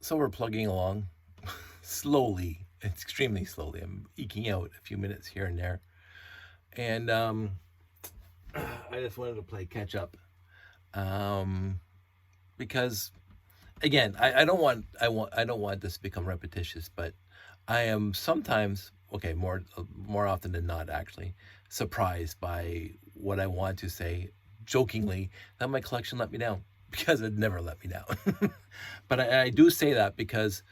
So we're plugging along slowly, extremely slowly. I'm eking out a few minutes here and there. And I just wanted to play catch up. Because again, I don't want this to become repetitious, but I am sometimes, okay, more often than not actually, surprised by what I want to say jokingly that my collection let me down, because it never let me down. But I do say that because,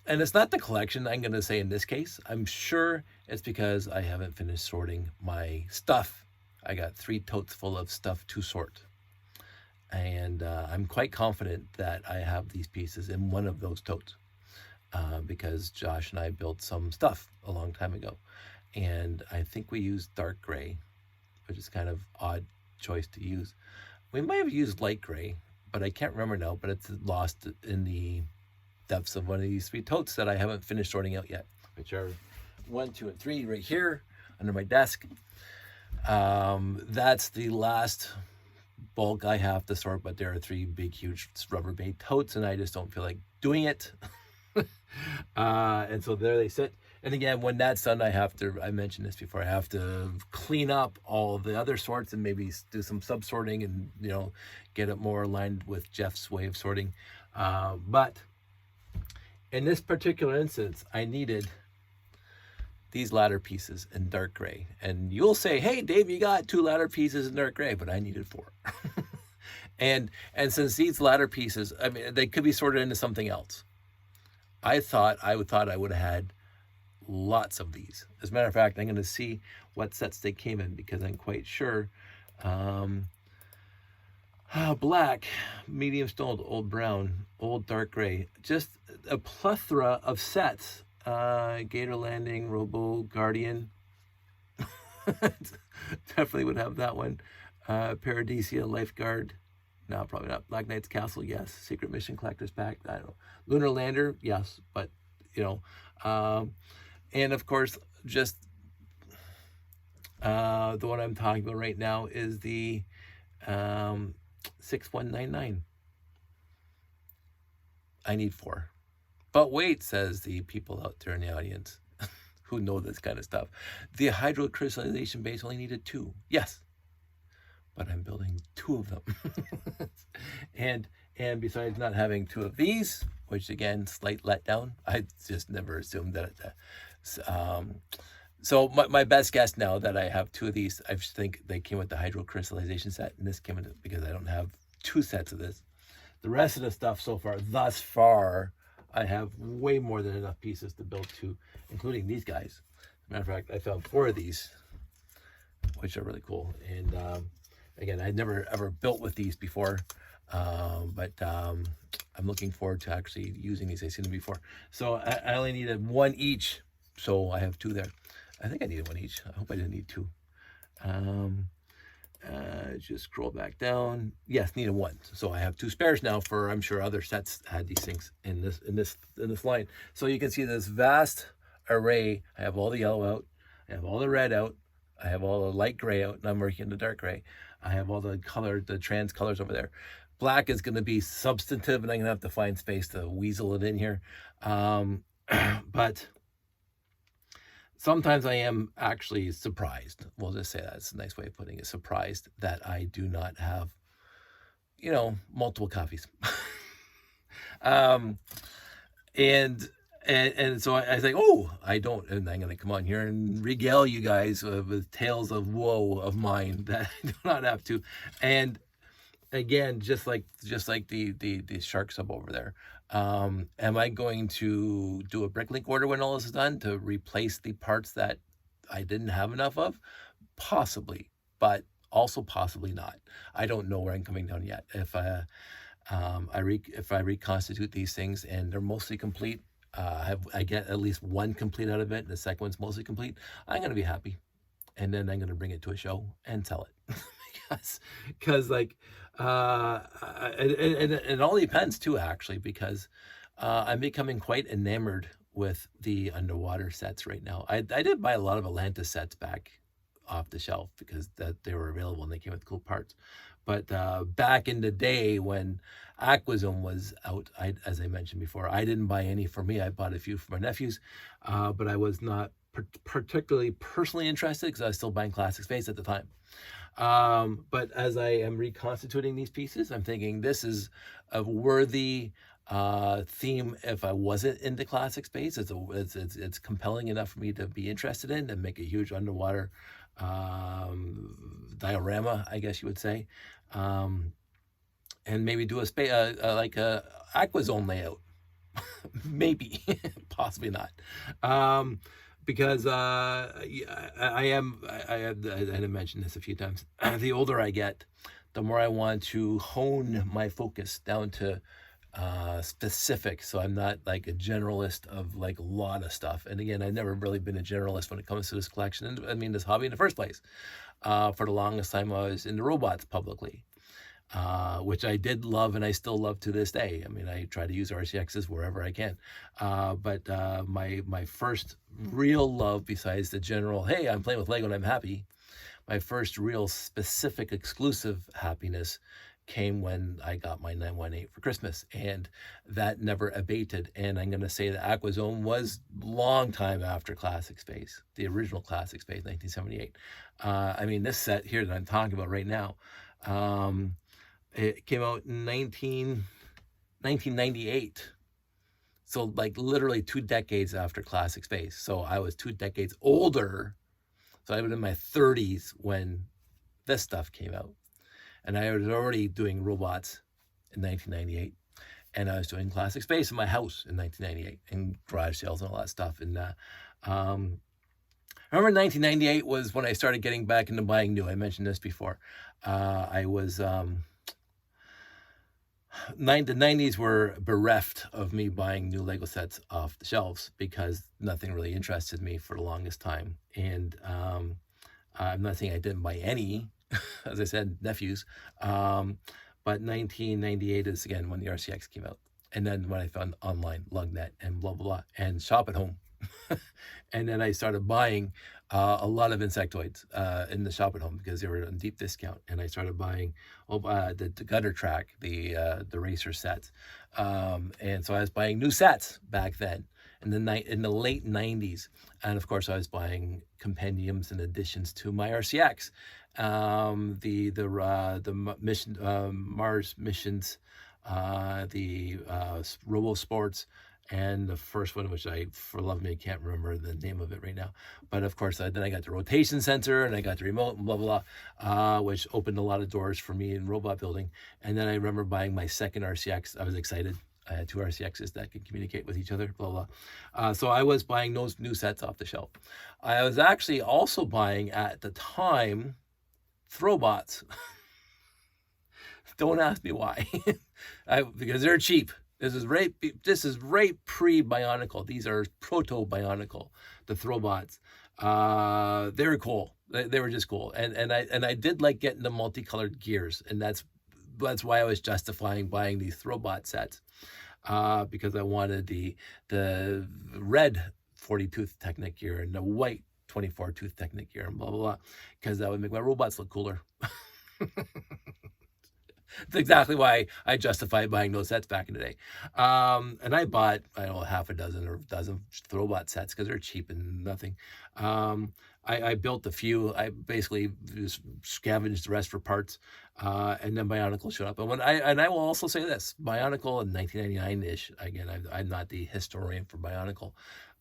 and it's not the collection, I'm going to say in this case. I'm sure it's because I haven't finished sorting my stuff. I got 3 totes full of stuff to sort. And I'm quite confident that I have these pieces in one of those totes, because Josh and I built some stuff a long time ago. And I think we used dark gray, which is kind of odd choice to use. We might have used light gray, but I can't remember now, but it's lost in the depths of one of these 3 totes that I haven't finished sorting out yet, which are 1, 2, and 3 right here under my desk. That's the last bulk I have to sort, but there are 3 big, huge Rubbermaid totes, and I just don't feel like doing it. And so there they sit. And again, when that's done, I mentioned this before, I have to clean up all the other sorts and maybe do some sub-sorting and, get it more aligned with Jeff's way of sorting. But in this particular instance, I needed these ladder pieces in dark gray. And you'll say, hey, Dave, you got 2 ladder pieces in dark gray, but I needed 4. And since these ladder pieces, I mean, they could be sorted into something else. I thought I would have had lots of these. As a matter of fact, I'm going to see what sets they came in, because I'm quite sure. Black, medium stone, old brown, old dark gray. Just a plethora of sets. Gator Landing, Robo Guardian. Definitely would have that one. Paradisia, Lifeguard. No, probably not. Black Knight's Castle, yes. Secret Mission Collector's Pack, I don't know. Lunar Lander, yes. But, and of course, just the one I'm talking about right now is the 6199. I need 4. But wait, says the people out there in the audience who know this kind of stuff. The hydrocrystallization base only needed 2. Yes. But I'm building 2 of them. and besides not having 2 of these, which again, slight letdown, I just never assumed that. So my best guess now that I have 2 of these, I think they came with the hydrocrystallization set, and this came with it because I don't have 2 sets of this. The rest of the stuff so far, thus far, I have way more than enough pieces to build 2, including these guys. As a matter of fact, I found 4 of these, which are really cool. And again, I'd never ever built with these before, but I'm looking forward to actually using these. I've seen them before. So I only needed 1 each, so I have 2 there. I think I needed 1 each. I hope I didn't need 2. Just scroll back down. Yes, needed 1. So I have 2 spares now for, I'm sure other sets had these things in this line. So you can see this vast array. I have all the yellow out. I have all the red out. I have all the light gray out, and I'm working in the dark gray. I have all the trans colors over there. Black is going to be substantive, and I'm going to have to find space to weasel it in here. But sometimes I am actually surprised. We'll just say that's a nice way of putting it. Surprised that I do not have, multiple copies. And so I think, I don't, and I'm going to come on here and regale you guys with tales of woe of mine that I do not have to. And again, just like the shark sub over there, am I going to do a bricklink order when all this is done to replace the parts that I didn't have enough of? Possibly, but also possibly not. I don't know where I'm coming down yet. If I reconstitute these things and they're mostly complete, I get at least 1 complete out of it, and the second one's mostly complete, I'm going to be happy. And then I'm going to bring it to a show and sell it. because like, it all depends too, actually, because I'm becoming quite enamored with the underwater sets right now. I did buy a lot of Atlantis sets back off the shelf because that they were available and they came with cool parts. But back in the day when Aquazone was out, as I mentioned before, I didn't buy any for me. I bought a few for my nephews, but I was not particularly personally interested because I was still buying classic space at the time. But as I am reconstituting these pieces, I'm thinking this is a worthy theme. If I wasn't into classic space, it's compelling enough for me to be interested in and make a huge underwater diorama, I guess you would say, and maybe do like a Aquazone layout, maybe, possibly not. Because yeah, I had mentioned this a few times. The older I get, the more I want to hone my focus down to specific. So I'm not like a generalist of like a lot of stuff. And again, I've never really been a generalist when it comes to this collection. I mean, this hobby in the first place. For the longest time, I was into robots publicly. Which I did love and I still love to this day. I mean, I try to use RCXs wherever I can. But my first real love, besides the general, hey, I'm playing with Lego and I'm happy, my first real specific exclusive happiness came when I got my 918 for Christmas, and that never abated. And I'm going to say that Aquazone was long time after Classic Space, the original Classic Space, 1978. I mean, this set here that I'm talking about right now, it came out in 1998. So like literally 2 decades after Classic Space. So I was 2 decades older. So I was in my 30s when this stuff came out. And I was already doing robots in 1998. And I was doing Classic Space in my house in 1998 and garage sales and all that stuff. And I remember 1998 was when I started getting back into buying new. I mentioned this before. I was... the 90s were bereft of me buying new Lego sets off the shelves because nothing really interested me for the longest time. And I'm not saying I didn't buy any, as I said, nephews. But 1998 is, again, when the RCX came out. And then when I found online, Lugnet, and blah, blah, blah, and Shop at Home. And then I started buying a lot of insectoids in the Shop at Home because they were on deep discount. And I started buying the Gutter Track, the racer sets. And so I was buying new sets back then in the late 90s. And of course, I was buying compendiums and additions to my RCX. The mission, Mars missions, the Robo Sports, and the first one, which I, for love of me, can't remember the name of it right now. But of course, then I got the rotation sensor and I got the remote and blah, blah, blah, which opened a lot of doors for me in robot building. And then I remember buying my second RCX. I was excited. I had 2 RCXs that could communicate with each other, blah, blah. So I was buying those new sets off the shelf. I was actually also buying, at the time, Throwbots. Don't ask me why. Because they're cheap. This is right pre-Bionicle. These are proto-Bionicle, the Throwbots. They were cool. They were just cool. And I did like getting the multicolored gears, and that's why I was justifying buying these Throwbot sets. Because I wanted the red 40-tooth Technic gear and the white 24-tooth Technic gear and blah, blah, blah. Because that would make my robots look cooler. That's exactly why I justified buying those sets back in the day. And I bought, I don't know, half a dozen or a dozen Throwbot sets because they're cheap and nothing. I built a few. I basically just scavenged the rest for parts. And then Bionicle showed up. And I will also say this, Bionicle in 1999-ish, again, I'm not the historian for Bionicle,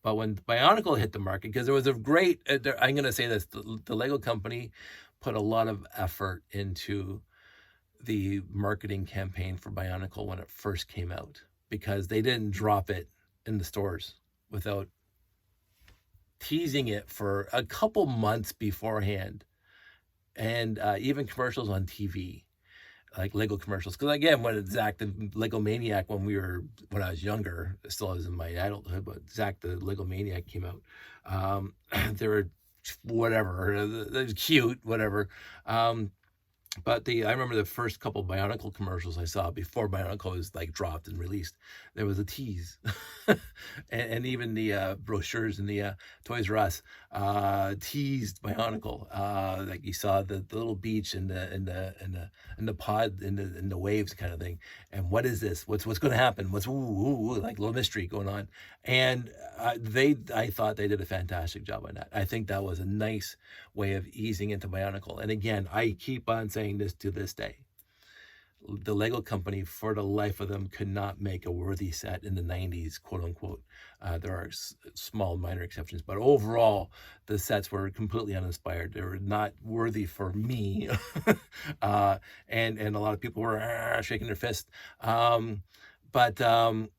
but when Bionicle hit the market, because there was a great, I'm going to say this, the Lego company put a lot of effort into the marketing campaign for Bionicle when it first came out, because they didn't drop it in the stores without teasing it for a couple months beforehand, and even commercials on TV, like Lego commercials. Because again, when Zach the Lego Maniac, when I was younger, still was in my adulthood, but Zach the Lego Maniac came out. They were whatever, they were cute, whatever. But I remember the first couple Bionicle commercials I saw before Bionicle was like dropped and released. There was a tease, and even the brochures in the Toys R Us teased Bionicle. Like you saw the little beach and the pod in the waves kind of thing. And what is this? What's going to happen? What's like a little mystery going on? And I thought they did a fantastic job on that. I think that was a nice way of easing into Bionicle. And again, I keep on saying this to this day. The Lego company, for the life of them, could not make a worthy set in the 90s, quote unquote. There are small, minor exceptions, but overall, the sets were completely uninspired. They were not worthy for me. And a lot of people were shaking their fist. But the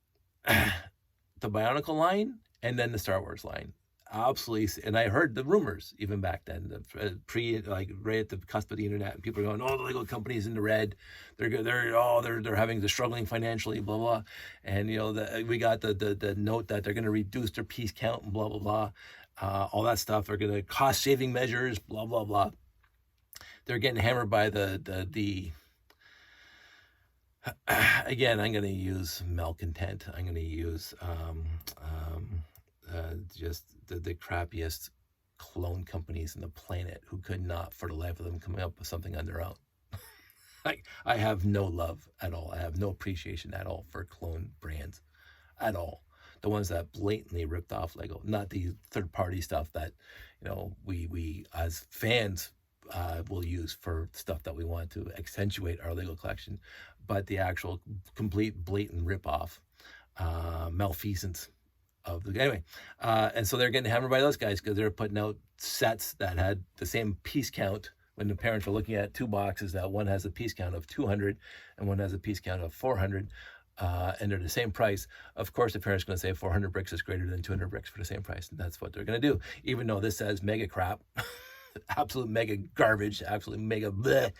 Bionicle line and then the Star Wars line, absolutely. And I heard the rumors even back then, like right at the cusp of the internet, and people are going, "Oh, the Lego company's in the red. They're struggling financially, blah blah." And we got the note that they're going to reduce their piece count and blah blah blah, all that stuff. They're going to cost saving measures, blah blah blah. They're getting hammered by the again, I'm going to use malcontent. I'm going to use just the crappiest clone companies on the planet who could not, for the life of them, come up with something on their own. I have no love at all. I have no appreciation at all for clone brands at all. The ones that blatantly ripped off Lego, not the third-party stuff that we as fans will use for stuff that we want to accentuate our Lego collection, but the actual complete blatant rip-off, malfeasance of the anyway. And so they're getting hammered by those guys because they're putting out sets that had the same piece count when the parents were looking at two boxes that one has a piece count of 200 and one has a piece count of 400. And they're the same price. Of course, the parent's going to say 400 bricks is greater than 200 bricks for the same price. And that's what they're going to do, even though this says mega crap. Absolute mega garbage, absolute mega bleh.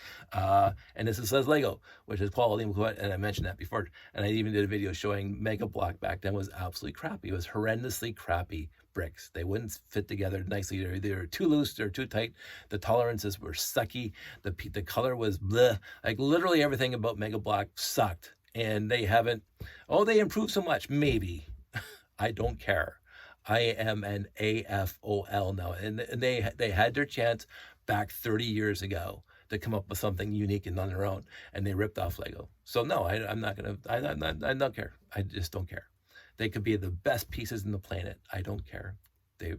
And this says Lego, which is quality, and I mentioned that before. And I even did a video showing Mega Block back then was absolutely crappy. It was horrendously crappy bricks. They wouldn't fit together nicely. They were too loose, they're too tight. The tolerances were sucky. The color was bleh. Like literally everything about Mega Block sucked. And they improved so much. Maybe. I don't care. I am an AFOL now. And they had their chance back 30 years ago to come up with something unique and on their own, and they ripped off Lego. So no, I'm not gonna. I don't care. I just don't care. They could be the best pieces in the planet. I don't care.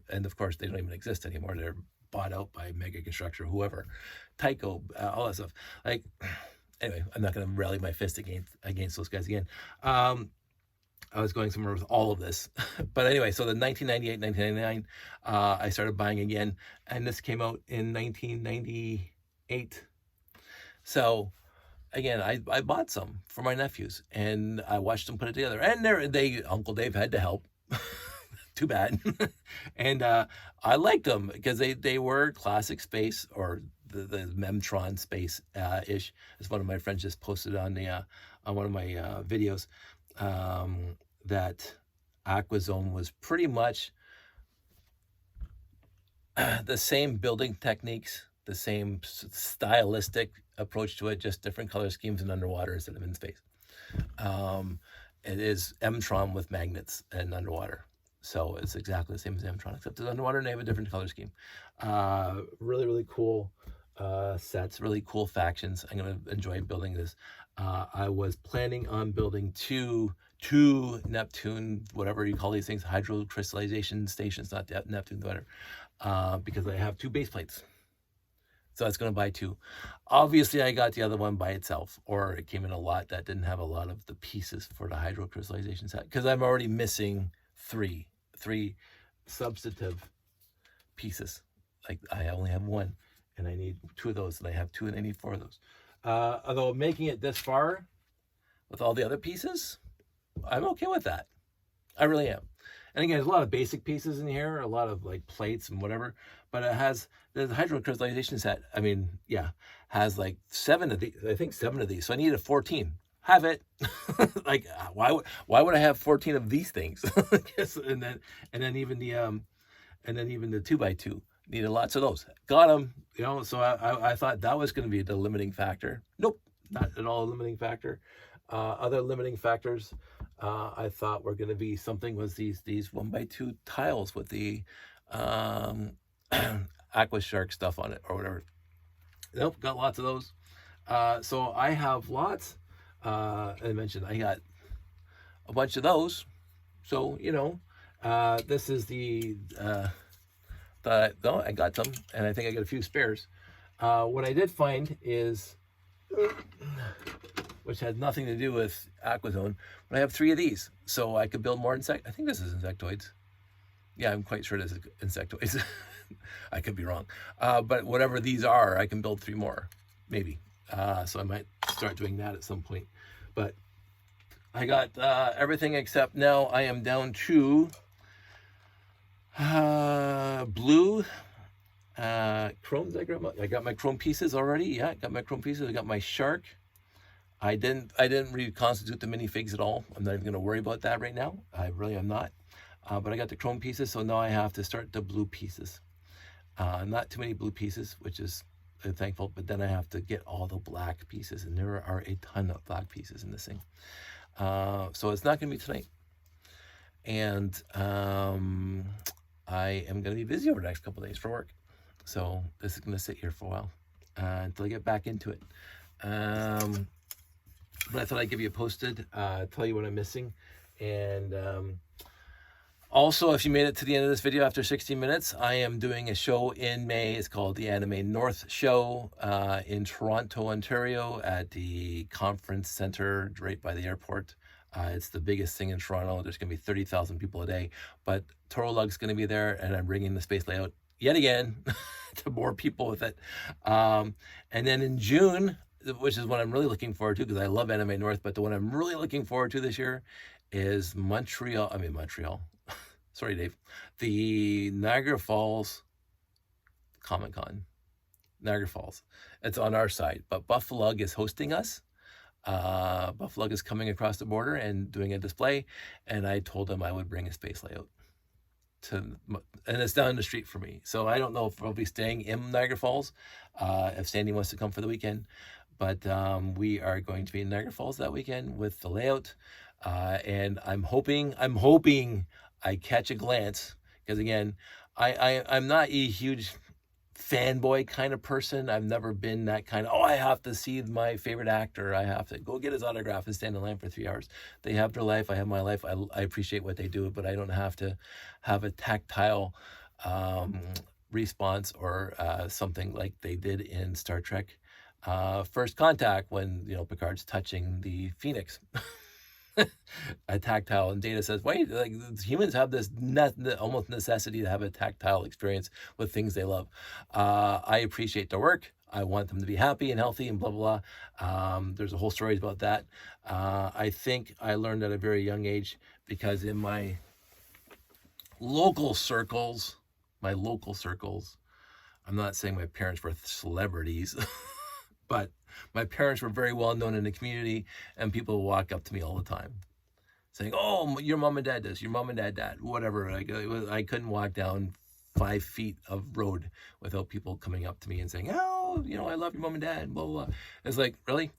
And of course they don't even exist anymore. They're bought out by Mega Construction or whoever, Tyco, all that stuff. Like anyway, I'm not gonna rally my fist against those guys again. I was going somewhere with all of this. But anyway, so the 1998, 1999, I started buying again. And this came out in 1998. So again, I bought some for my nephews. And I watched them put it together. And Uncle Dave had to help. Too bad. And I liked them because they were classic space, or the Memtron space ish, as one of my friends just posted on one of my videos. That Aquazone was pretty much the same building techniques, the same stylistic approach to it, just different color schemes and underwater instead of in space. It is Mtron with magnets and underwater. So it's exactly the same as Mtron, except it's underwater and they have a different color scheme. Really, really cool sets, really cool factions. I'm going to enjoy building this. I was planning on building two Neptune, whatever you call these things, hydrocrystallization stations, not Neptune, whatever, because I have two base plates. So I was going to buy two. Obviously, I got the other one by itself, or it came in a lot that didn't have a lot of the pieces for the hydrocrystallization set, because I'm already missing three substantive pieces. Like I only have one, and I need two of those, and I have two, and I need four of those. Although making it this far with all the other pieces, I'm okay with that. I really am. And again, there's a lot of basic pieces in here, a lot of like plates and whatever, but it has the hydrocrystallization set. I mean, yeah, has like 7 of these. I think 7 of these. So I needed 14. Have it. Like why would I have 14 of these things? And then even the 2x2. Needed lots of those. Got them. So I thought that was going to be the limiting factor. Nope, not at all a limiting factor. Other limiting factors I thought were going to be something was these 1x2 tiles with the um, aqua shark stuff on it or whatever. Nope, got lots of those. So I have lots. I mentioned I got a bunch of those. So this is the no, I got some, and I think I got a few spares. What I did find is, which had nothing to do with Aquazone, but I have 3 of these, so I could build more I think this is insectoids. Yeah, I'm quite sure this is insectoids. I could be wrong. But whatever these are, I can build 3 more, maybe. So I might start doing that at some point. But I got everything except now I am down to blue chromes. I got my chrome pieces already. Yeah, I got my chrome pieces. I got my shark. I didn't reconstitute the minifigs at all. I'm not even going to worry about that right now. I really am not. But I got the chrome pieces, so now I have to start the blue pieces. Not too many blue pieces, which is thankful, but then I have to get all the black pieces, and there are a ton of black pieces in this thing. So it's not going to be tonight. And I am going to be busy over the next couple of days for work. So this is going to sit here for a while until I get back into it. But I thought I'd give you a posted, tell you what I'm missing. And also, if you made it to the end of this video after 60 minutes, I am doing a show in May. It's called the Anime North Show in Toronto, Ontario at the conference center right by the airport. It's the biggest thing in Toronto. There's going to be 30,000 people a day. But Toro Lug's going to be there, and I'm bringing the space layout yet again to more people with it. And then in June, which is what I'm really looking forward to because I love Anime North, but the one I'm really looking forward to this year is Montreal. Sorry, Dave. The Niagara Falls Comic Con. Niagara Falls. It's on our side, but Buffalo is hosting us. Buffalo is coming across the border and doing a display, and I told them I would bring a space layout and it's down the street for me. So I don't know if I'll be staying in Niagara Falls if Sandy wants to come for the weekend, but we are going to be in Niagara Falls that weekend with the layout, and I'm hoping I catch a glance because again, I'm not a huge fanboy kind of person. I've never been that kind of, I have to see my favorite actor. I have to go get his autograph and stand in line for 3 hours. They have their life. I have my life. I appreciate what they do, but I don't have to have a tactile response or something like they did in Star Trek First Contact when, Picard's touching the Phoenix. A tactile, and Data says, wait, like humans have this almost necessity to have a tactile experience with things they love. I appreciate their work. I want them to be happy and healthy and blah, blah, blah. There's a whole story about that. I think I learned at a very young age because in my local circles, I'm not saying my parents were celebrities, but my parents were very well known in the community, and people would walk up to me all the time saying, oh, your mom and dad this, your mom and dad, whatever. I couldn't walk down 5 feet of road without people coming up to me and saying, oh, I love your mom and dad, blah, blah, blah. It's like, really?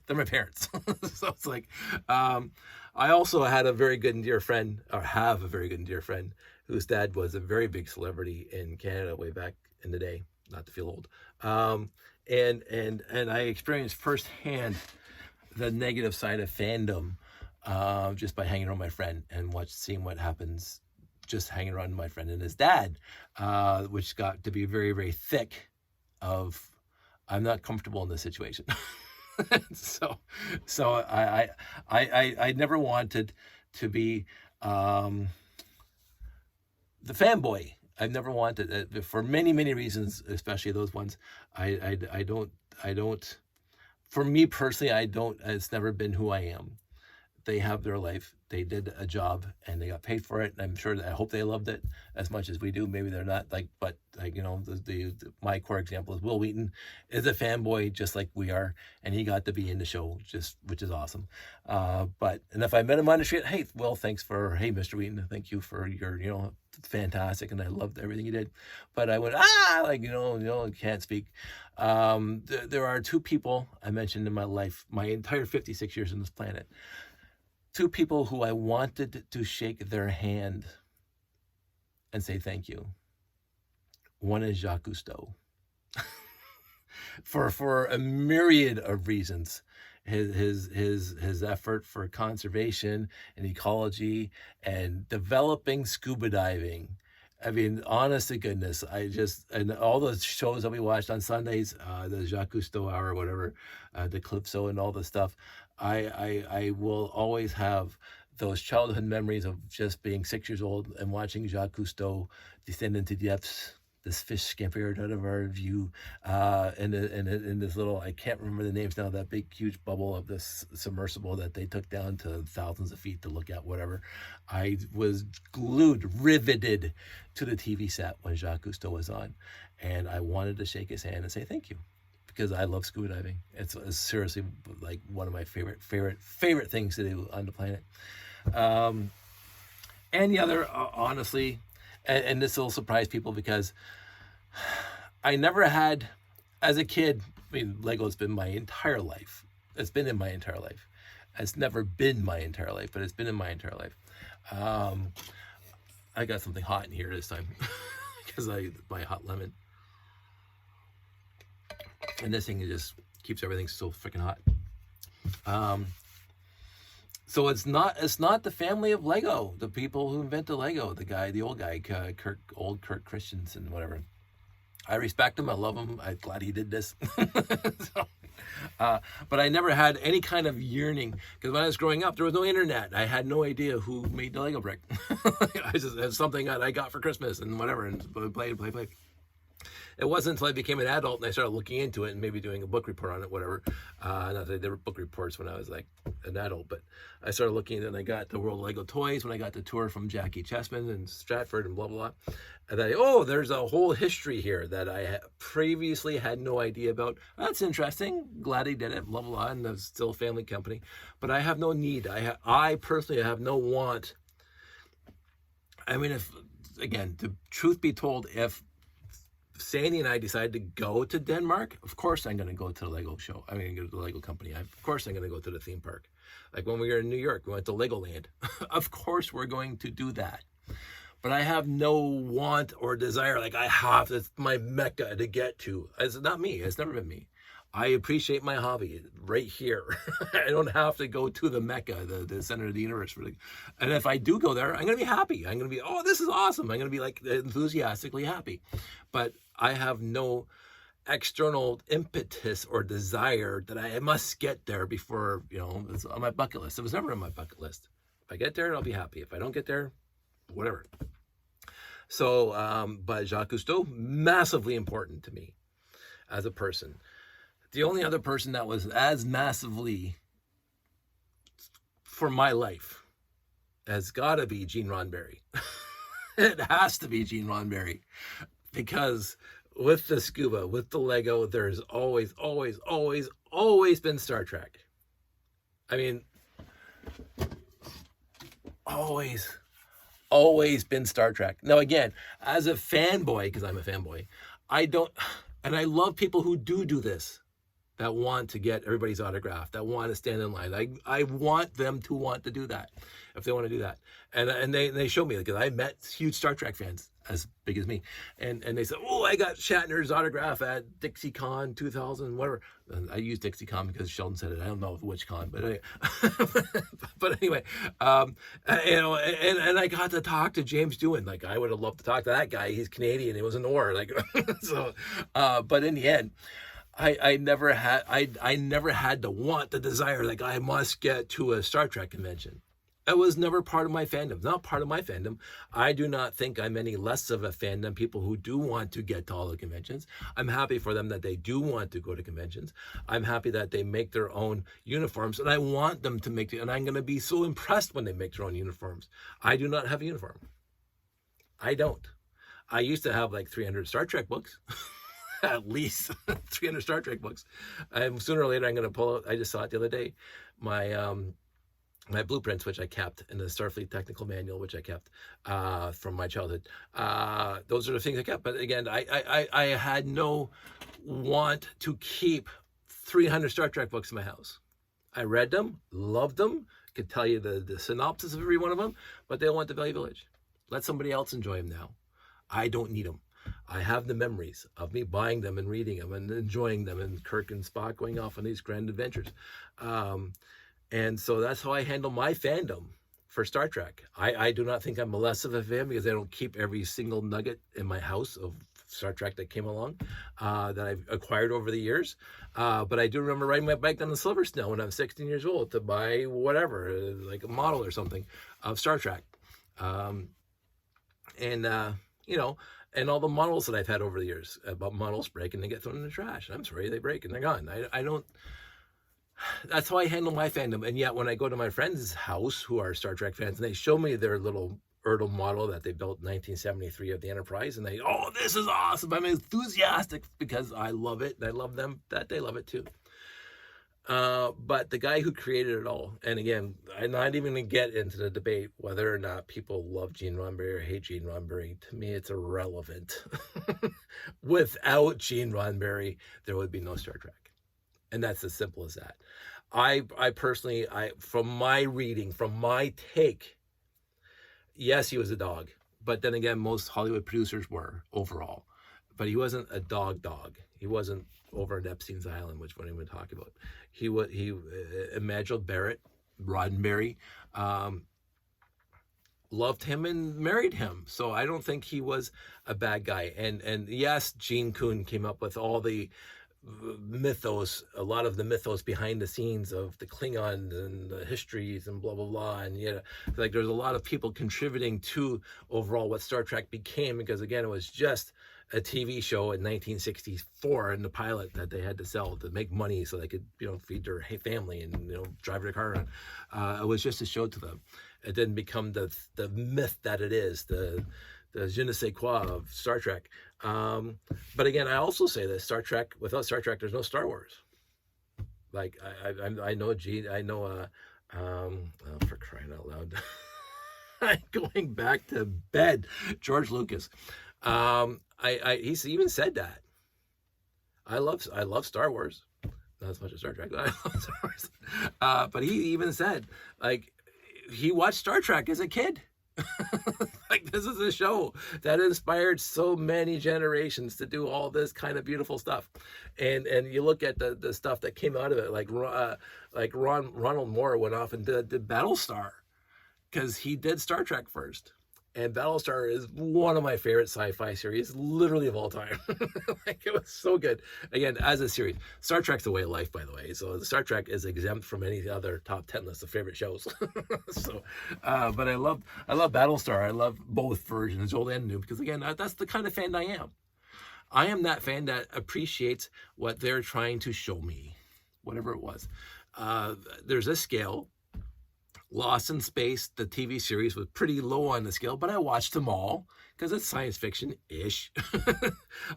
They're my parents. So it's like, I also had a very good and dear friend, or have a very good and dear friend, whose dad was a very big celebrity in Canada way back in the day, not to feel old. And I experienced firsthand the negative side of fandom just by hanging around my friend and seeing what happens just hanging around my friend and his dad, which got to be very, very thick of, I'm not comfortable in this situation. So I never wanted to be the fanboy. I've never wanted it for many, many reasons, especially those ones. I don't, for me personally, it's never been who I am they have their life. They did a job and they got paid for it. And I'm sure that I hope they loved it as much as we do. Maybe they're not but my core example is Will Wheaton is a fanboy just like we are, and he got to be in the show, which is awesome. And if I met him on the street, hey, Will, hey, Mr. Wheaton, thank you for your, fantastic, and I loved everything you did. But I went, can't speak. There are two people I mentioned in my life, my entire 56 years on this planet. Two people who I wanted to shake their hand and say thank you. One is Jacques Cousteau. for a myriad of reasons. His effort for conservation and ecology and developing scuba diving. I mean, honest to goodness, and all those shows that we watched on Sundays, the Jacques Cousteau Hour or whatever, the Calypso and all the stuff, I will always have those childhood memories of just being 6 years old and watching Jacques Cousteau descend into depths. This fish scampered out of our view, in this little, I can't remember the names now, that big, huge bubble of this submersible that they took down to thousands of feet to look at, whatever. I was riveted to the TV set when Jacques Cousteau was on, and I wanted to shake his hand and say thank you, because I love scuba diving. It's seriously like one of my favorite things to do on the planet. And the other, honestly, and this will surprise people because I never had, as a kid, Lego's been my entire life. It's been in my entire life. It's never been my entire life, but it's been in my entire life. I got something hot in here this time because my hot lemon. And this thing just keeps everything so freaking hot. So it's not the family of Lego, the people who invented Lego, the old guy, Kurt Christensen, whatever. I respect him. I love him. I'm glad he did this. But I never had any kind of yearning, because when I was growing up, there was no internet. I had no idea who made the Lego brick. It's something that I got for Christmas and whatever, and play. It wasn't until I became an adult and I started looking into it and maybe doing a book report on it, whatever. Not that I did book reports when I was like an adult, but I started looking into it, and I got the World of Lego Toys when I got the tour from Jackie Chessman in Stratford and blah, blah, blah. And then, there's a whole history here that I previously had no idea about. That's interesting. Glad he did it, blah, blah, blah. And it's still a family company. But I have no need. I personally have no want. I mean, the truth be told, if Sandy and I decided to go to Denmark, of course I'm going to go to the Lego show. I'm going to go to the Lego company. Of course I'm going to go to the theme park. Like when we were in New York, we went to Legoland. Of course we're going to do that. But I have no want or desire, like it's my mecca to get to. It's not me. It's never been me. I appreciate my hobby right here. I don't have to go to the Mecca, the center of the universe. And if I do go there, I'm going to be happy. I'm going to be, this is awesome. I'm going to be like enthusiastically happy. But I have no external impetus or desire that I must get there before, it's on my bucket list. It was never on my bucket list. If I get there, I'll be happy. If I don't get there, whatever. So, but Jacques Cousteau, massively important to me as a person. The only other person that was as massively for my life has got to be Gene Roddenberry. It has to be Gene Roddenberry, because with the scuba, with the Lego, there's always been Star Trek. I mean, always been Star Trek. Now, again, as a fanboy, because I'm a fanboy, and I love people who do this, that want to get everybody's autograph, that want to stand in line. I want them to want to do that, if they want to do that. And they showed me, because I met huge Star Trek fans as big as me, and they said, I got Shatner's autograph at DixieCon 2000, whatever. And I use DixieCon because Sheldon said it. I don't know which con, but anyway. But anyway, and I got to talk to James Doohan. Like, I would have loved to talk to that guy. He's Canadian. It was an or. Like, so, but in the end, I never had the want, the desire, like I must get to a Star Trek convention. It was never part of my fandom. Not part of my fandom. I do not think I'm any less of a fan than people who do want to get to all the conventions. I'm happy for them that they do want to go to conventions. I'm happy that they make their own uniforms, and I want them to make it. And I'm going to be so impressed when they make their own uniforms. I do not have a uniform. I don't. I used to have like 300 Star Trek books. At least 300 Star Trek books. And sooner or later, I'm going to pull out. I just saw it the other day. My blueprints, which I kept, and the Starfleet technical manual, which I kept from my childhood. Those are the things I kept. But again, I had no want to keep 300 Star Trek books in my house. I read them, loved them, could tell you the synopsis of every one of them, but they don't want the Value Village. Let somebody else enjoy them now. I don't need them. I have the memories of me buying them and reading them and enjoying them, and Kirk and Spock going off on these grand adventures. And so that's how I handle my fandom for Star Trek. I do not think I'm less of a fan because I don't keep every single nugget in my house of Star Trek that came along that I've acquired over the years. But I do remember riding my bike down the Silver Snow when I was 16 years old to buy whatever, like a model or something of Star Trek. And all the models that I've had over the years, about models break and they get thrown in the trash. I'm sorry, they break and they're gone. I don't. That's how I handle my fandom. And yet when I go to my friend's house who are Star Trek fans and they show me their little Ertl model that they built in 1973 of the Enterprise, and they, oh, this is awesome. I'm enthusiastic because I love it. And I love them that they love it too. But the guy who created it all, and again, I'm not even going to get into the debate whether or not people love Gene Roddenberry or hate Gene Roddenberry. To me, it's irrelevant. Without Gene Roddenberry, there would be no Star Trek. And that's as simple as that. I personally, from my reading, from my take, yes, he was a dog. But then again, most Hollywood producers were overall. But he wasn't a dog. He wasn't over at Epstein's Island, which one we would talk about. He Imagine Barrett, Roddenberry, loved him and married him. So I don't think he was a bad guy. And yes, Gene Kuhn came up with all the mythos, a lot of the mythos behind the scenes of the Klingons and the histories and blah blah blah, and like there's a lot of people contributing to overall what Star Trek became, because again, it was just a TV show in 1964 in the pilot that they had to sell to make money so they could feed their family and drive their car around. It was just a show to them. It didn't become the myth that it is, the je ne sais quoi of Star Trek. But again, I also say this: Star Trek, without Star Trek, there's no Star Wars. Like I know Gene, I know oh, for crying out loud, I'm going back to bed. George Lucas, he's even said that. I love Star Wars, not as much as Star Trek, but I love Star Wars. But he even said, like, he watched Star Trek as a kid. Like, this is a show that inspired so many generations to do all this kind of beautiful stuff, and you look at the stuff that came out of it, like Ronald Moore went off and did Battlestar because he did Star Trek first, and Battlestar is one of my favorite sci-fi series, literally of all time. Like, it was so good. Again, as a series, Star Trek's a way of life, by the way. So Star Trek is exempt from any other top 10 list of favorite shows. So, but I love Battlestar. I love both versions, old and new, because again, that's the kind of fan I am. I am that fan that appreciates what they're trying to show me, whatever it was. There's a scale. Lost in Space, the TV series, was pretty low on the scale, but I watched them all because it's science fiction-ish.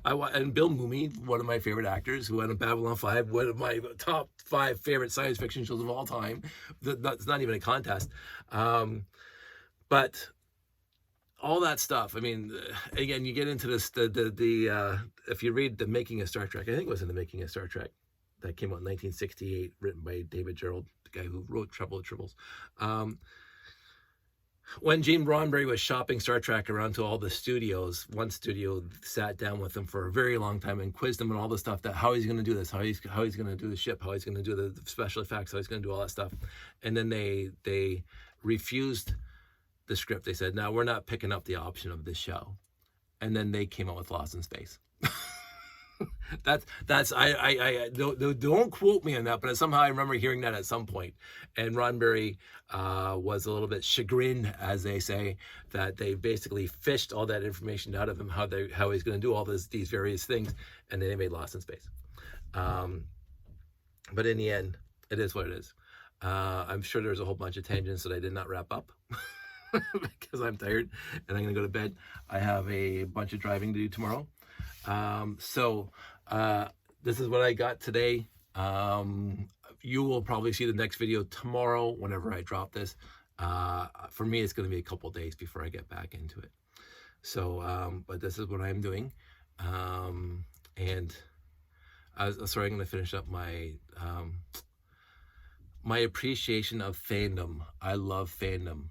And Bill Mumy, one of my favorite actors, who went on Babylon 5, one of my top 5 favorite science fiction shows of all time. That's not even a contest. But all that stuff, I mean, again, you get into this, if you read The Making of Star Trek, I think it was in The Making of Star Trek, that came out in 1968, written by David Gerrold, the guy who wrote Trouble with Tribbles. When Gene Roddenberry was shopping Star Trek around to all the studios, one studio sat down with him for a very long time and quizzed him on all the stuff, that how he's going to do this, how he's going to do the ship, how he's going to do the special effects, how he's going to do all that stuff. And then they refused the script. They said, no, we're not picking up the option of this show. And then they came out with Lost in Space. That's I don't quote me on that, but somehow I remember hearing that at some point. And Roddenberry was a little bit chagrined, as they say, that they basically fished all that information out of him, how he's going to do all these various things, and then they made Lost in Space. But in the end, it is what it is. I'm sure there's a whole bunch of tangents that I did not wrap up because I'm tired and I'm going to go to bed. I have a bunch of driving to do tomorrow. This is what I got today. You will probably see the next video tomorrow whenever I drop this. For me, it's going to be a couple days before I get back into it. So, but this is what I'm doing. And I'm going to finish up my my appreciation of fandom. I love fandom.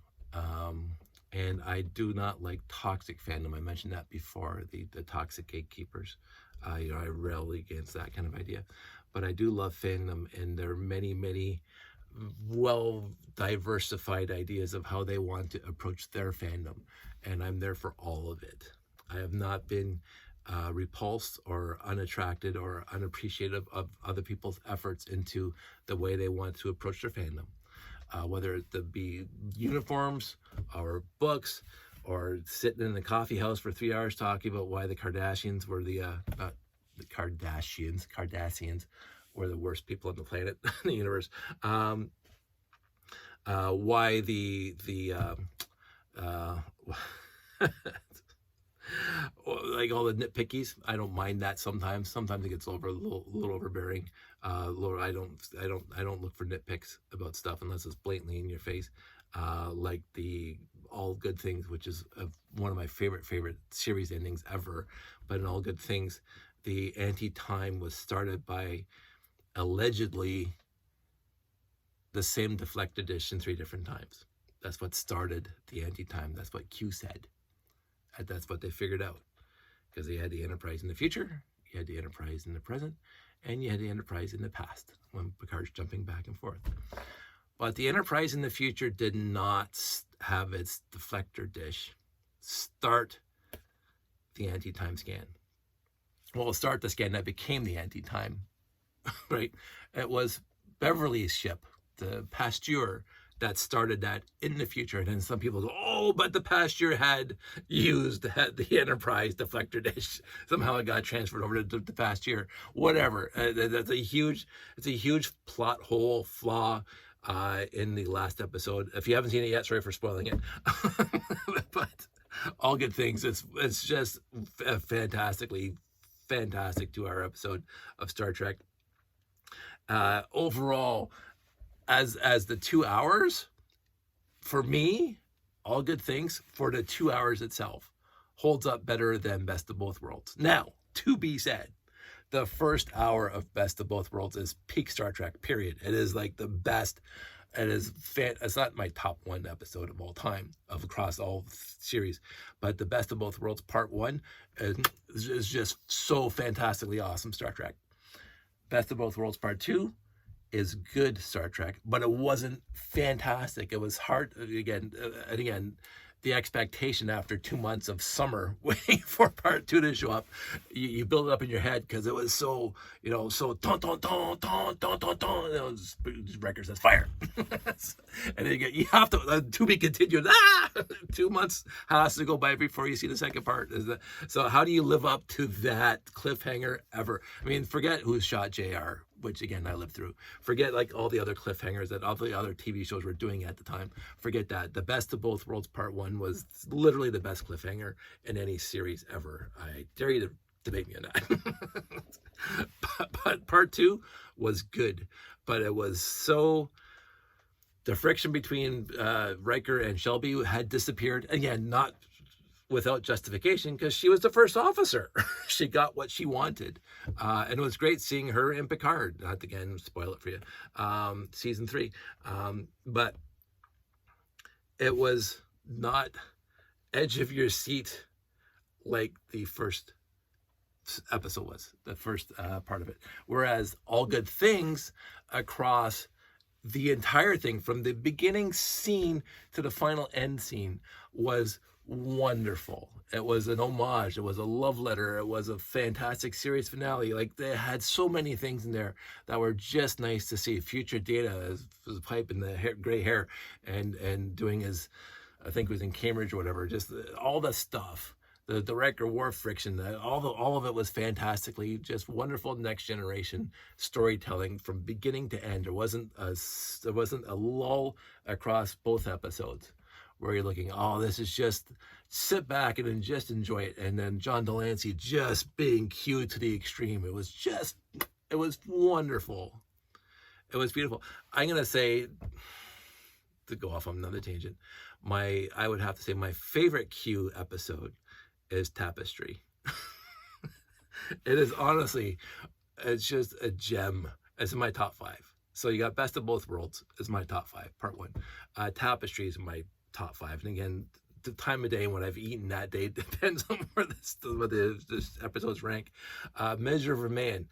And I do not like toxic fandom. I mentioned that before, the toxic gatekeepers. I rarely against that kind of idea. But I do love fandom, and there are many, many well diversified ideas of how they want to approach their fandom. And I'm there for all of it. I have not been repulsed or unattracted or unappreciative of other people's efforts into the way they want to approach their fandom. Whether it be uniforms or books or sitting in the coffee house for 3 hours talking about why the Kardashians were not the Kardashians were the worst people on the planet, in the universe. Why like all the nitpickies. I don't mind that sometimes. Sometimes it gets a little overbearing. Lord, I don't look for nitpicks about stuff unless it's blatantly in your face. Like the All Good Things, which is one of my favorite series endings ever. But in All Good Things, the anti-time was started by allegedly the same deflected dish in 3 different times. That's what started the anti-time. That's what Q said. And that's what they figured out. Because they had the Enterprise in the future, you had the Enterprise in the present, and you had the Enterprise in the past, when Picard's jumping back and forth. But the Enterprise in the future did not have its deflector dish start the anti-time scan. Well, start the scan that became the anti-time, right? It was Beverly's ship, the Pasteur, that started that in the future. And then some people go, oh, but the Pasteur had used the Enterprise deflector dish. Somehow it got transferred over to the Pasteur. Whatever. It's a huge plot hole flaw in the last episode. If you haven't seen it yet, sorry for spoiling it. But All Good Things, it's just a fantastic 2-hour episode of Star Trek. Overall, as the 2 hours, for me, All Good Things for the 2 hours itself holds up better than Best of Both Worlds. Now, to be said, the first hour of Best of Both Worlds is peak Star Trek, period. It is like the best. It's not my top 1 episode of all time across all series, but the Best of Both Worlds Part 1 is just so fantastically awesome Star Trek. Best of Both Worlds Part 2 is good Star Trek, but it wasn't fantastic. It was hard, again, the expectation after 2 months of summer waiting for Part 2 to show up, you build it up in your head because it was so, so ton, ton, ton, ton, ton, ton, ton. Record says fire. And then you have to be continued. 2 months has to go by before you see the second part. So how do you live up to that cliffhanger ever? I mean, forget who shot JR, which again I lived through. Forget like all the other cliffhangers that all the other TV shows were doing at the time. Forget that. The Best of Both Worlds Part 1 was literally the best cliffhanger in any series ever. I dare you to debate me on that. but Part 2 was good, but it was so... The friction between Riker and Shelby had disappeared. Again, not without justification, because she was the first officer. She got what she wanted. And it was great seeing her in Picard. Not again, spoil it for you. Season 3. But it was not edge of your seat like the first episode was, the first part of it. Whereas All Good Things across the entire thing from the beginning scene to the final end scene was wonderful. It was an homage. It was a love letter. It was a fantastic series finale. Like, they had so many things in there that were just nice to see. Future Data as the pipe and the gray hair, and doing his, I think it was in Cambridge or whatever. Just all the stuff. The Riker War friction, all of it was fantastically just wonderful next generation storytelling from beginning to end. There wasn't a lull across both episodes where you're looking, oh, this is just, sit back and just enjoy it. And then John Delancey just being cued to the extreme. It was wonderful. It was beautiful. I'm gonna say, to go off on another tangent, I would have to say my favorite Q episode is Tapestry. It is honestly, it's just a gem. It's in my top 5. So you got Best of Both Worlds is my top 5, part 1. Tapestry is my top 5. And again, the time of day and what I've eaten that day depends on where this episodes rank. Measure of a Man.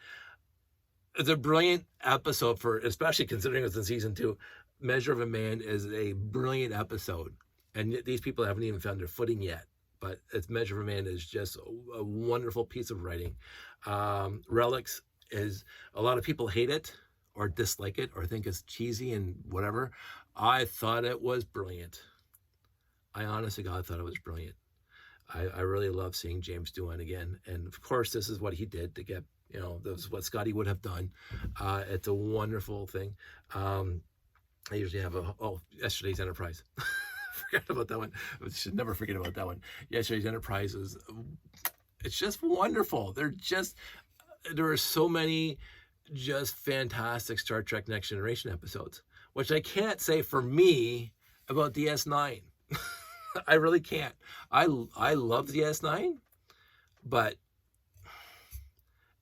It's a brilliant episode, for especially considering it's in season 2. Measure of a Man is a brilliant episode, and these people haven't even found their footing yet. But it's Measure of a Man is just a wonderful piece of writing. Relics is, a lot of people hate it or dislike it or think it's cheesy and whatever. I thought it was brilliant. I honestly God thought it was brilliant. I really love seeing James Doohan again. And of course, this is what he did to get, this is what Scotty would have done. It's a wonderful thing. I usually have Yesterday's Enterprise. Forgot about that one. I should never forget about that one. Yesterday's Enterprise it's just wonderful. There are so many just fantastic Star Trek Next Generation episodes, which I can't say for me about DS9. I really can't. I love DS9, but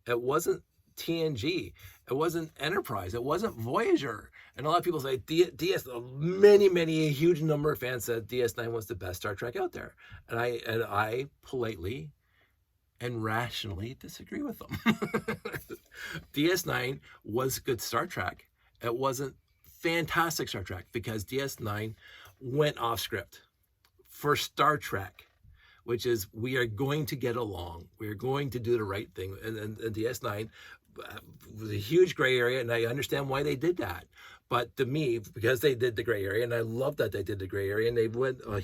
it wasn't TNG. It wasn't Enterprise. It wasn't Voyager. And a lot of people say a huge number of fans said DS9 was the best Star Trek out there. And I politely and rationally disagree with them. DS9 was good Star Trek. It wasn't fantastic Star Trek because DS9 went off script for Star Trek, which is, we are going to get along. We are going to do the right thing. And DS9 was a huge gray area, and I understand why they did that. But to me, because they did the gray area, and I love that they did the gray area, and they went a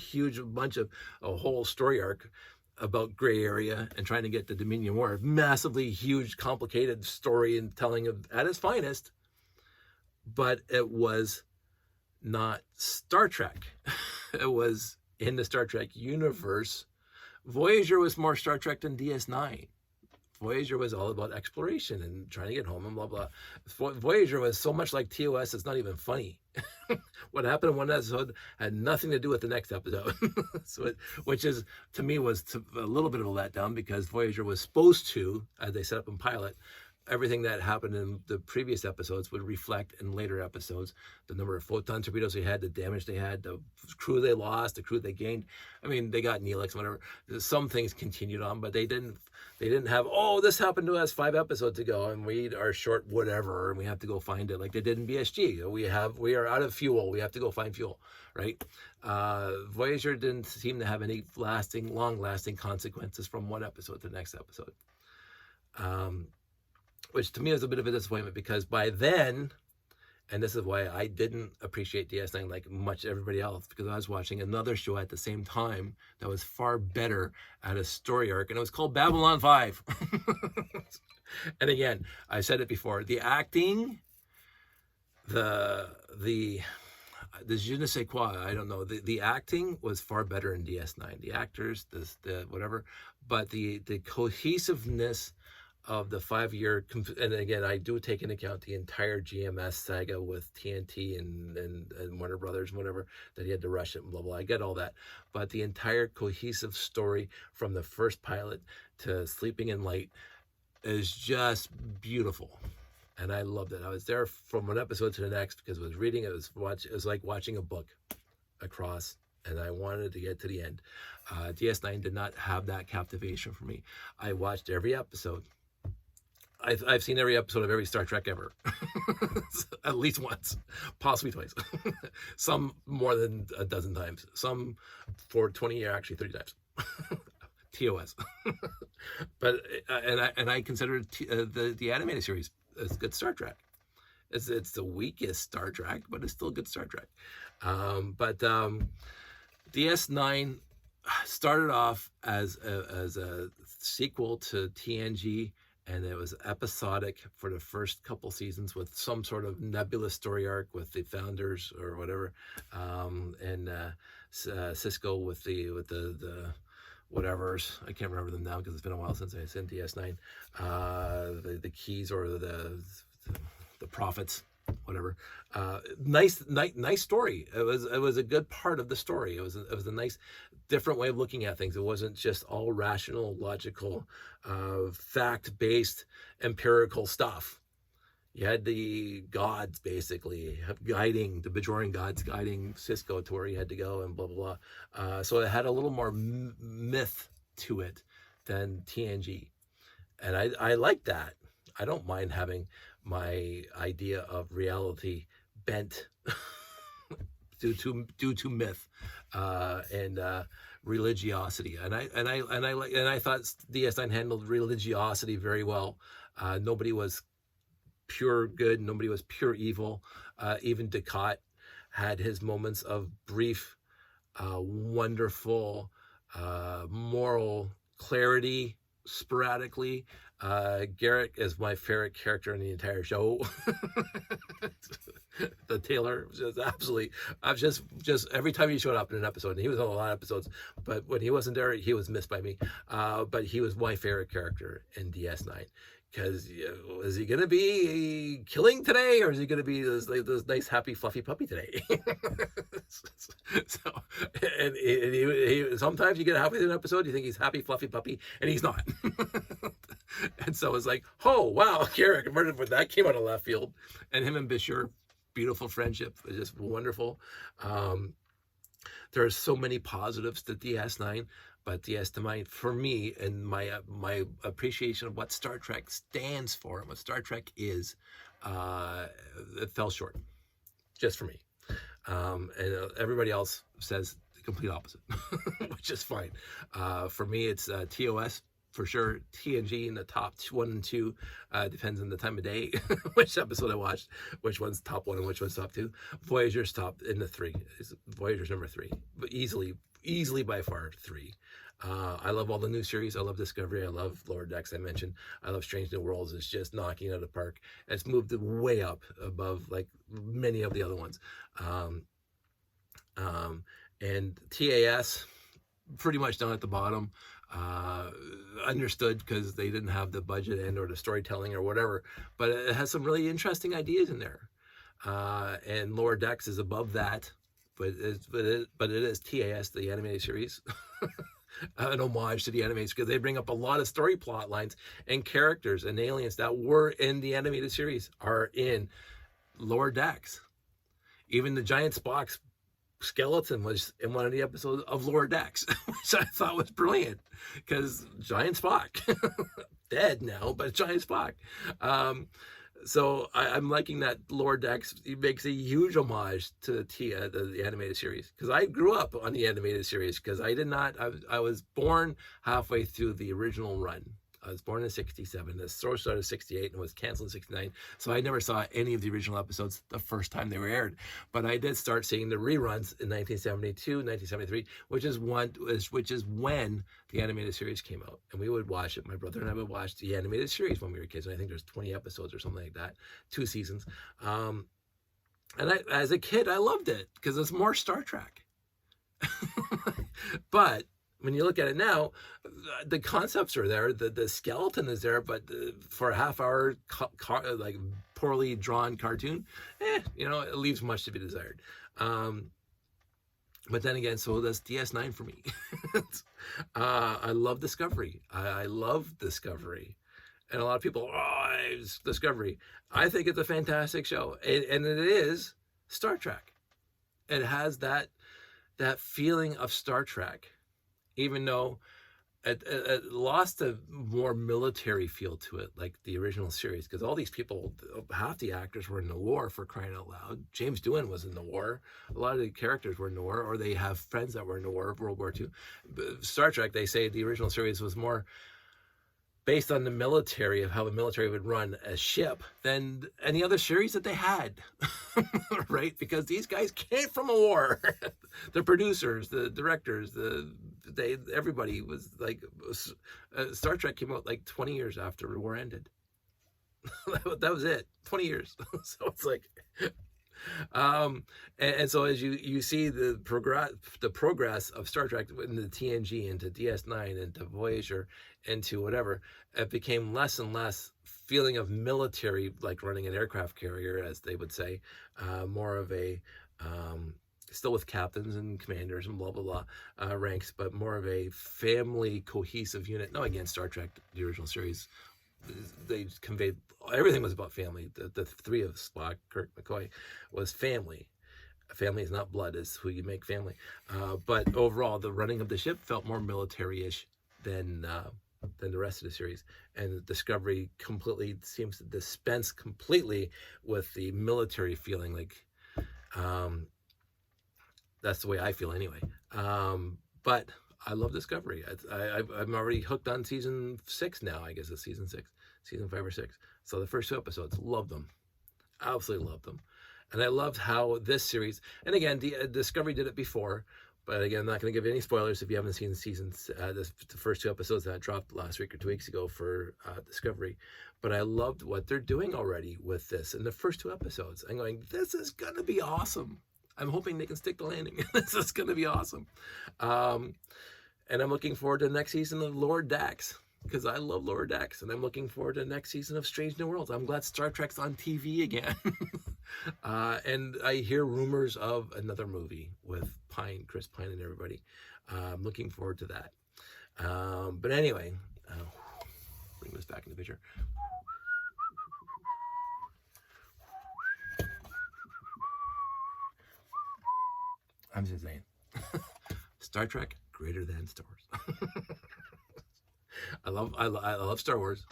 whole story arc about gray area and trying to get the Dominion War, massively huge, complicated story and telling of at its finest. But it was not Star Trek. It was in the Star Trek universe. Voyager was more Star Trek than DS9. Voyager was all about exploration and trying to get home and blah, blah. Voyager was so much like TOS, it's not even funny. What happened in one episode had nothing to do with the next episode. Which is, to me, was a little bit of a letdown, because Voyager was supposed to, as they set up in pilot, everything that happened in the previous episodes would reflect in later episodes. The number of photon torpedoes they had, the damage they had, the crew they lost, the crew they gained. I mean, they got Neelix, whatever. Some things continued on, but they didn't have, this happened to us 5 episodes ago and we are short whatever and we have to go find it, like they did in BSG. We are out of fuel. We have to go find fuel, right? Voyager didn't seem to have any long-lasting consequences from one episode to the next episode. Which to me was a bit of a disappointment, because by then, and this is why I didn't appreciate DS9 like much everybody else, because I was watching another show at the same time that was far better at a story arc, and it was called Babylon 5. And again, I said it before, the acting, the je ne sais quoi, I don't know, the acting was far better in DS9. The actors, the whatever, but the cohesiveness of the 5-year, and again, I do take into account the entire GMS saga with TNT and Warner Brothers and whatever, that he had to rush it and blah, blah. I get all that. But the entire cohesive story from the first pilot to Sleeping in Light is just beautiful. And I loved it. I was there from one episode to the next because I was reading, it was like watching a book across, and I wanted to get to the end. DS9 did not have that captivation for me. I watched every episode. I've seen every episode of every Star Trek ever, at least once, possibly twice. Some more than a dozen times. Some for 20 years, actually 30 times. TOS. But and I consider the animated series as good Star Trek. It's the weakest Star Trek, but it's still good Star Trek. But DS9 started off as a sequel to TNG, and it was episodic for the first couple seasons with some sort of nebulous story arc with the founders or whatever, and Cisco with the whatever's, I can't remember them now because it's been a while since I sent DS9, the keys or the prophets, whatever. Nice story. It was a good part of the story. It was a nice, different way of looking at things. It wasn't just all rational, logical, fact-based, empirical stuff. You had the gods basically guiding, the Bajoran gods guiding Cisco to where he had to go and blah, blah, blah. So it had a little more myth to it than TNG. And I like that. I don't mind having my idea of reality bent due to myth and religiosity. And I thought DS9 handled religiosity very well. Nobody was pure good, nobody was pure evil. Even Dukat had his moments of brief, wonderful moral clarity sporadically. Garrett is my favorite character in the entire show. The Taylor was just absolutely, I've just every time he showed up in an episode, and he was on a lot of episodes, but when he wasn't there, he was missed by me. But he was my favorite character in DS9. Because is he going to be killing today, or is he going to be this nice, happy, fluffy puppy today? So, and he sometimes you get halfway through an episode, you think he's happy, fluffy puppy, and he's not. And so it's like, oh, wow, Garrick, when that came out of left field. And him and Bashir, beautiful friendship, was just wonderful. There are so many positives to DS9. But DS9, for me, and my appreciation of what Star Trek stands for and what Star Trek is, it fell short, just for me. And everybody else says the complete opposite, which is fine. For me, it's TOS for sure. TNG in the top 1 and 2, depends on the time of day, which episode I watched, which one's top 1 and which one's top 2. Voyager's top in the 3. Voyager's number 3, but easily by far 3. I love all the new series. I love Discovery. I love Lower Decks. I mentioned I love Strange New Worlds. It's just knocking it out of the park. It's moved way up above like many of the other ones. And TAS pretty much down at the bottom. Understood because they didn't have the budget and or the storytelling or whatever, but it has some really interesting ideas in there. And Lower Decks is above that, but it is TAS, the animated series. An homage to the animated, because they bring up a lot of story plot lines and characters and aliens that were in the animated series are in Lower Decks. Even the giant Spock's skeleton was in one of the episodes of Lower Decks, which I thought was brilliant, because giant Spock, dead now, but giant Spock. So I'm liking that Lower Decks makes a huge homage to the animated series, because I grew up on the animated series, because I was born halfway through the original run. I was born in 67. The show started in 68 and was canceled in 69. So I never saw any of the original episodes the first time they were aired. But I did start seeing the reruns in 1972, 1973, which is when the animated series came out. And we would watch it. My brother and I would watch the animated series when we were kids. And I think there's 20 episodes or something like that, 2 seasons. And as a kid, I loved it because it's more Star Trek. But when you look at it now, the concepts are there, the skeleton is there, but for a half-hour like poorly drawn cartoon, it leaves much to be desired. But then again, so does DS9 for me. I love Discovery. I love Discovery, and a lot of people, it's Discovery. I think it's a fantastic show, and it is Star Trek. It has that feeling of Star Trek. Even though it lost a more military feel to it, like the original series, because all these people, half the actors were in the war, for crying out loud. James Doohan was in the war. A lot of the characters were in the war, or they have friends that were in the war, World War II. Star Trek, they say the original series was more based on the military, of how the military would run a ship, than any other series that they had. Right? Because these guys came from a war. The producers, the directors, everybody was like, Star Trek came out like 20 years after the war ended. That was it. 20 years. So it's like, and so as you see the progress of Star Trek in the TNG into DS9 into Voyager into whatever, it became less and less feeling of military, like running an aircraft carrier, as they would say, more of a still with captains and commanders and blah blah blah ranks, but more of a family cohesive unit. Now again, Star Trek, the original series, they conveyed everything was about family. The three of Spock, Kirk, McCoy, was family. Family is not blood; is who you make family. But overall, the running of the ship felt more military-ish than the rest of the series. And Discovery completely seems to dispense completely with the military feeling. Like that's the way I feel anyway. But I love Discovery. I'm already hooked on season 6 now. I guess it's season 6, season 5 or 6. So the first 2 episodes, loved them. Absolutely loved them. And I loved how this series, and again, Discovery did it before, but again, I'm not going to give any spoilers if you haven't seen the first 2 episodes that dropped last week or 2 weeks ago for Discovery. But I loved what they're doing already with this in the first 2 episodes. I'm going, this is going to be awesome. I'm hoping they can stick the landing. This is going to be awesome. And I'm looking forward to the next season of Lower Decks, because I love Lower Decks. And I'm looking forward to the next season of Strange New Worlds. I'm glad Star Trek's on TV again. And I hear rumors of another movie with Chris Pine and everybody. I'm looking forward to that. But anyway, bring this back in the picture. I'm just saying. Star Trek, greater than Star Wars. I love Star Wars,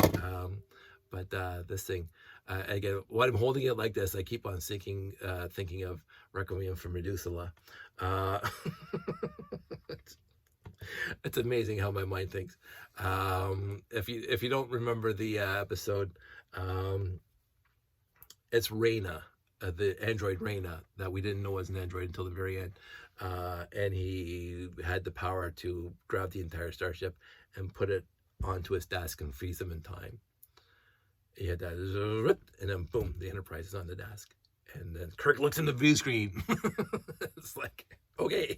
but this thing, again, what I'm holding it like this, I keep on thinking of Requiem for Medusa. It's amazing how my mind thinks. If you don't remember the episode, it's Reyna. The android Reyna, that we didn't know was an android until the very end, and he had the power to grab the entire starship and put it onto his desk and freeze them in time. He had that, and then boom, the Enterprise is on the desk, and then Kirk looks in the view screen. It's like, okay.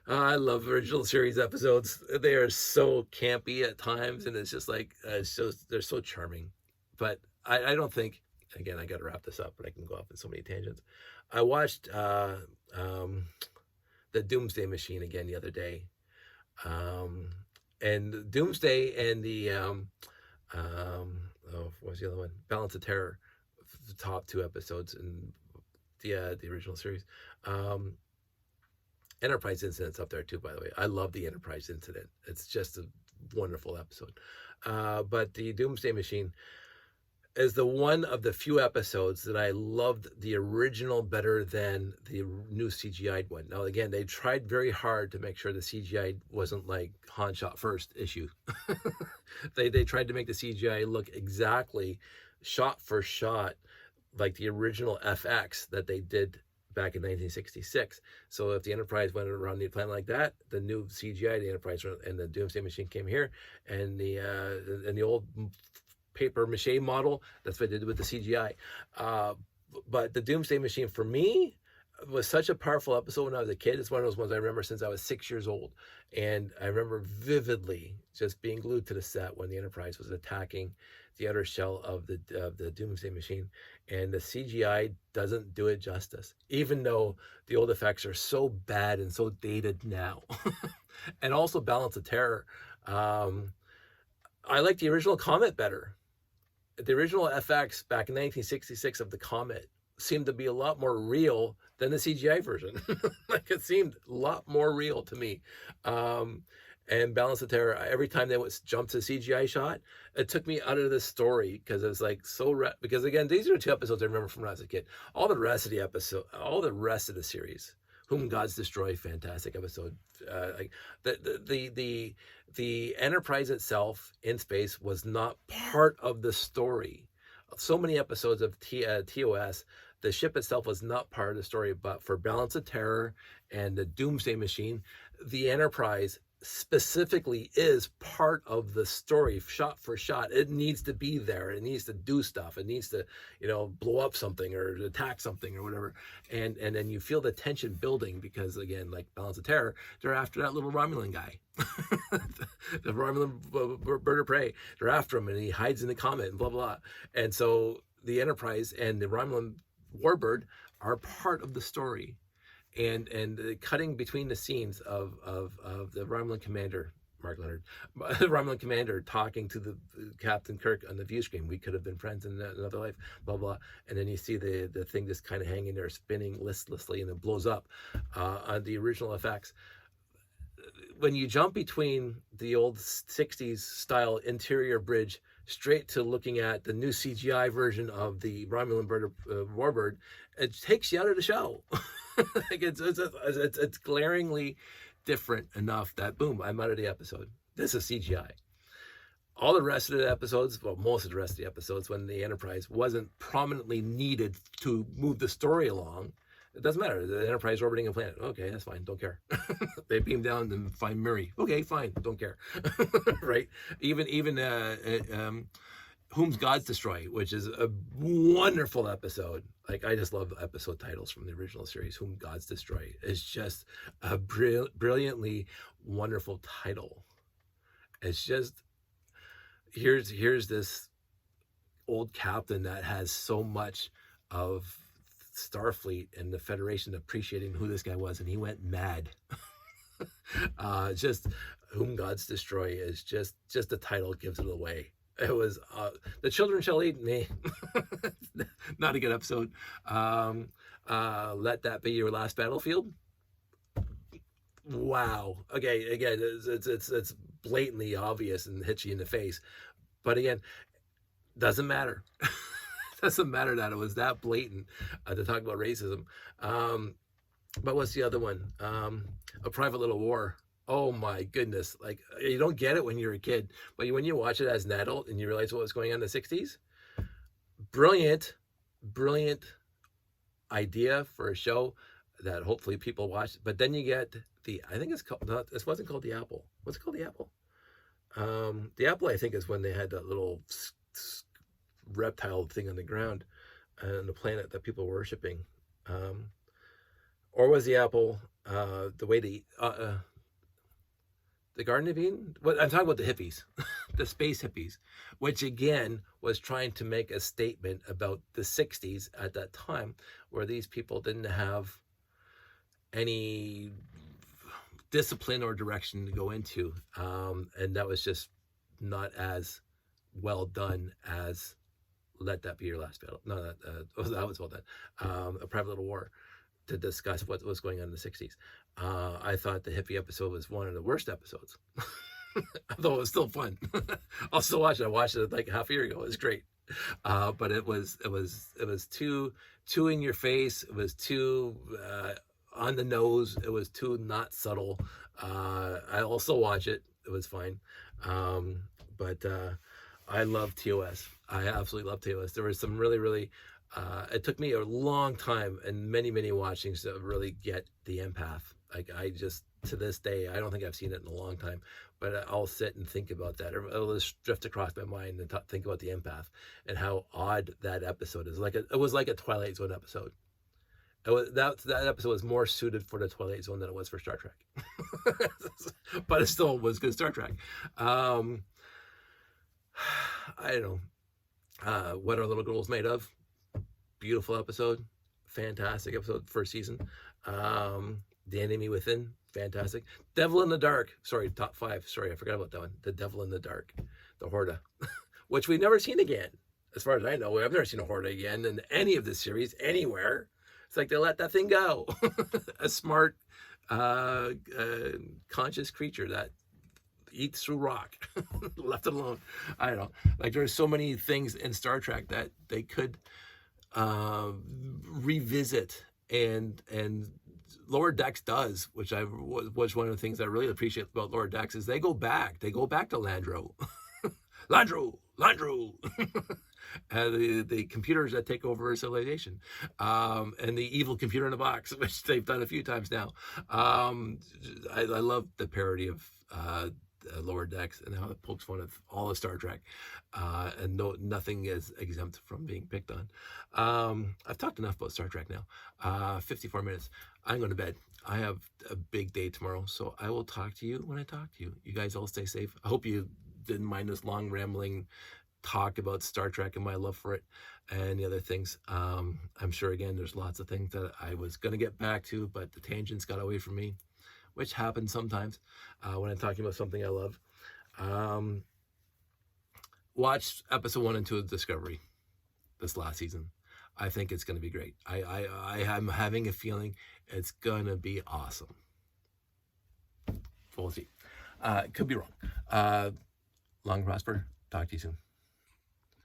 I love original series episodes. They are so campy at times, and it's just like they're so charming. But I don't think. Again, I got to wrap this up, but I can go off in so many tangents. I watched the Doomsday Machine again the other day, and Doomsday and the what's the other one? Balance of Terror, the top 2 episodes in the original series. Enterprise Incident's up there too, by the way. I love the Enterprise Incident. It's just a wonderful episode. But the Doomsday Machine is the one of the few episodes that I loved the original better than the new CGI'd one. Now, again, they tried very hard to make sure the CGI wasn't like Han shot first issue. They tried to make the CGI look exactly shot for shot like the original FX that they did back in 1966. So if the Enterprise went around the planet like that, the new CGI, the Enterprise and the Doomsday Machine came here, and the old paper mache model, that's what they did with the CGI. But the Doomsday Machine, for me, was such a powerful episode when I was a kid. It's one of those ones I remember since I was 6 years old. And I remember vividly just being glued to the set when the Enterprise was attacking the outer shell of the Doomsday Machine. And the CGI doesn't do it justice, even though the old effects are so bad and so dated now. And also Balance of Terror. I like the original Comet better. The original FX back in 1966 of the Comet seemed to be a lot more real than the CGI version. Like it seemed a lot more real to me. Um, and Balance of Terror, every time they would jump to CGI shot, it took me out of the story because it was like because again, these are 2 episodes I remember from when I was a kid. All the rest of the episode, all the rest of the series, Whom Gods Destroy, fantastic episode. Like the Enterprise itself in space was not part of the story. So many episodes of TOS, the ship itself was not part of the story, but for Balance of Terror and the Doomsday Machine, the Enterprise specifically is part of the story, shot for shot. It needs to be there. It needs to do stuff. It needs to, blow up something or attack something or whatever. And then you feel the tension building because, again, like Balance of Terror, they're after that little Romulan guy. The Romulan bird of prey. They're after him and he hides in the comet and blah, blah. And so the Enterprise and the Romulan warbird are part of the story. And cutting between the scenes of the Romulan commander, Mark Leonard, the Romulan commander talking to the Captain Kirk on the view screen. We could have been friends in another life, blah, blah. And then you see the thing just kind of hanging there, spinning listlessly, and it blows up on the original effects. When you jump between the old 60s style interior bridge straight to looking at the new CGI version of the Romulan warbird, it takes you out of the show. Like it's glaringly different enough that boom, I'm out of the episode. This is CGI. All the rest of the episodes, well, most of the rest of the episodes, when the Enterprise wasn't prominently needed to move the story along, it doesn't matter. The Enterprise orbiting a planet. Okay, that's fine. Don't care. They beam down and find Murray. Okay, fine. Don't care. Right? Even Whom's Gods Destroy, which is a wonderful episode. Like, I just love the episode titles from the original series. Whom Gods Destroy is just a brilliantly wonderful title. It's just, here's this old captain that has so much of Starfleet and the Federation appreciating who this guy was, and he went mad. Just Whom Gods Destroy is just the title gives it away. It was The Children Shall Eat Me. Not a good episode. Let That Be Your Last Battlefield. Wow. Okay, again, it's blatantly obvious and hits you in the face, but again, doesn't matter. Doesn't matter that it was that blatant to talk about racism. But what's the other one? A Private Little War. Oh my goodness. Like, you don't get it when you're a kid, but when you watch it as an adult and you realize what was going on in the 60s, brilliant idea for a show that hopefully people watch. But then you get I think it's called, this wasn't called The Apple. What's it called? The Apple? The Apple, I think, is when they had that little reptile thing on the ground and the planet that people were worshiping. Or was the Apple the way the Garden of Eden? What I'm talking about, the hippies, the space hippies, which again was trying to make a statement about the 60s at that time, where these people didn't have any discipline or direction to go into, and that was just not as well done as Let That Be Your Last Battle. No, that was well done. A Private Little War, to discuss what was going on in the 60s. I thought the hippie episode was one of the worst episodes. Although it was still fun. I'll still watch it. I watched it like half a year ago. It was great. But it was too in your face. It was too on the nose. It was too not subtle. I'll still watch it. It was fine. But I love TOS. I absolutely love TOS. There was some really it took me a long time and many watchings to really get the empath. Like, I just, to this day, I don't think I've seen it in a long time, but I'll sit and think about that, or it'll just drift across my mind and think about the empath and how odd that episode is. It was like a Twilight Zone episode. That episode was more suited for the Twilight Zone than it was for Star Trek. But it still was good Star Trek. I don't know. What Are Little Girls Made Of? Beautiful episode, fantastic episode, first season. The Enemy Within, fantastic. Devil in the Dark, sorry, top 5. Sorry, I forgot about that one. The Devil in the Dark, the Horda, which we've never seen again. as far as I know. I've never seen a Horde again in any of the series anywhere. It's like they let that thing go. A smart, conscious creature that eats through rock, left it alone. I don't know. Like there's so many things in Star Trek that they could revisit, and Lower Decks does, which was one of the things I really appreciate about Lower Decks is they go back to Landro. Landro. The computers that take over civilization, and the evil computer in the box, which they've done a few times now. I love the parody of Lower Decks and how it pokes fun of all of Star Trek, and nothing is exempt from being picked on. I've talked enough about Star Trek now. 54 minutes. I'm going to bed. I have a big day tomorrow, so I will talk to you when I talk to you. You guys all stay safe. I hope you didn't mind this long rambling talk about Star Trek and my love for it and the other things. I'm sure, again, there's lots of things that I was going to get back to, but the tangents got away from me, which happens sometimes when I'm talking about something I love. Watch episode 1 and 2 of Discovery this last season. I think it's going to be great. I am having a feeling it's going to be awesome. We'll see. Could be wrong. Long and prosper. Talk to you soon.